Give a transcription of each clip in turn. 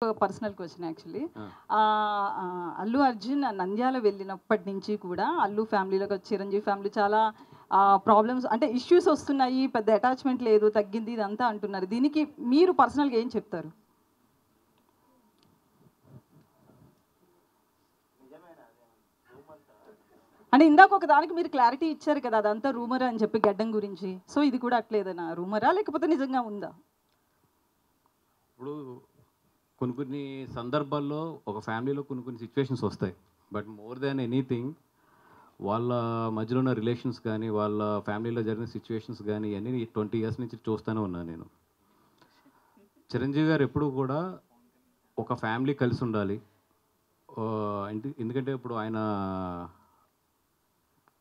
Personal question actually. Allu Arjun Nandyal వెళ్ళినప్పటి నుంచి కూడా అల్లు ఫ్యామిలీలో చిరంజీవి ఫ్యామిలీ చాలా ప్రాబ్లమ్స్ అంటే ఇష్యూస్ వస్తున్నాయి, పెద్ద అటాచ్మెంట్ లేదు, తగ్గింది ఇదంతా అంటున్నారు. దీనికి మీరు పర్సనల్గా ఏం చెప్తారు? అంటే ఇందాక ఒక దానికి మీరు క్లారిటీ ఇచ్చారు కదా, అదంతా రూమర్ అని చెప్పి గడ్డం గురించి. సో ఇది కూడా అట్లేదనా, రూమరా లేకపోతే నిజంగా ఉందా? ఇప్పుడు కొన్ని సందర్భాల్లో ఒక ఫ్యామిలీలో కొన్ని సిచ్యువేషన్స్ వస్తాయి. బట్ మోర్ దాన్ ఎనీథింగ్ వాళ్ళ మధ్యలో ఉన్న రిలేషన్స్ కానీ, వాళ్ళ ఫ్యామిలీలో జరిగిన సిచ్యువేషన్స్ కానీ ఇవన్నీ 20 ఇయర్స్ నుంచి చూస్తూనే ఉన్నాను నేను. చిరంజీవి గారు ఎప్పుడూ కూడా ఒక ఫ్యామిలీ కలిసి ఉండాలి. ఎందుకంటే ఇప్పుడు ఆయన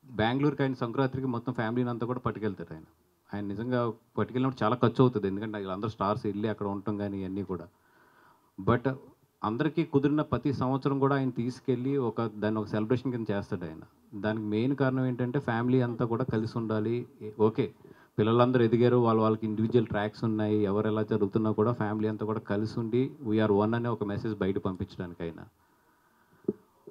బెంగళూరుకి ఆయన సంక్రాంతికి మొత్తం ఫ్యామిలీని అంతా కూడా పట్టుకెళ్తారు. ఆయన నిజంగా పట్టుకెళ్ళినప్పుడు చాలా ఖర్చు అవుతుంది, ఎందుకంటే వీళ్ళందరూ స్టార్స్ వెళ్ళి అక్కడ ఉండటం కానీ ఇవన్నీ కూడా. బట్ అందరికీ కుదిరిన ప్రతి సంవత్సరం కూడా ఆయన తీసుకెళ్ళి దాన్ని ఒక సెలబ్రేషన్ కింద చేస్తాడు ఆయన. దానికి మెయిన్ కారణం ఏంటంటే ఫ్యామిలీ అంతా కూడా కలిసి ఉండాలి. ఓకే, పిల్లలందరూ ఎదిగారు, వాళ్ళకి ఇండివిజువల్ ట్రాక్స్ ఉన్నాయి, ఎవరు ఎలా జరుగుతున్నా కూడా ఫ్యామిలీ అంతా కూడా కలిసి ఉండి వీఆర్ వన్ అనే ఒక మెసేజ్ బయట పంపించడానికి అయినా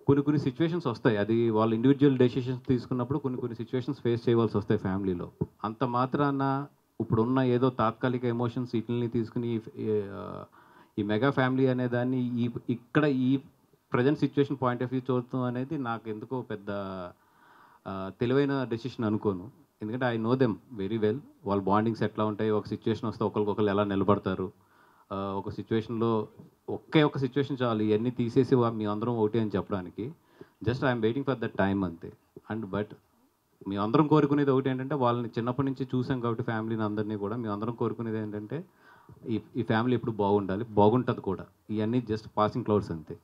కొన్ని సిచ్యువేషన్స్ వస్తాయి. అది వాళ్ళు ఇండివిజువల్ డెసిషన్స్ తీసుకున్నప్పుడు కొన్ని సిచ్యువేషన్స్ ఫేస్ చేయవలసి వస్తాయి ఫ్యామిలీలో. అంత మాత్రాన ఇప్పుడున్న ఏదో తాత్కాలిక ఎమోషన్స్ వీటిని తీసుకుని ఈ మెగా ఫ్యామిలీ అనే దాన్ని ఇక్కడ ఈ present situation point of view చూడటం అనేది నాకు ఎందుకో పెద్ద తెలివైన డెసిషన్ అనుకోను. ఎందుకంటే I know them very well. వాళ్ళ బాండింగ్స్ ఎట్లా ఉంటాయి, ఒక సిచ్యువేషన్ వస్తే ఒకరికొకరు ఎలా నిలబడతారు, ఒక సిచ్యువేషన్లో ఒకే ఒక సిచ్యువేషన్ చాలు ఇవన్నీ తీసేసి మీ అందరం ఒకటి అని చెప్పడానికి. Just I'm waiting for that time అంతే. బట్ మీ అందరం కోరుకునేది ఒకటి ఏంటంటే, వాళ్ళని చిన్నప్పటి నుంచి చూసాం కాబట్టి ఫ్యామిలీని అందరినీ కూడా మేము అందరం కోరుకునేది ఏంటంటే ఈ ఫ్యామిలీ ఎప్పుడు బాగుండాలి, బాగుంటుంది కూడా. ఇవన్నీ జస్ట్ పాసింగ్ క్లౌడ్స్ అంతే.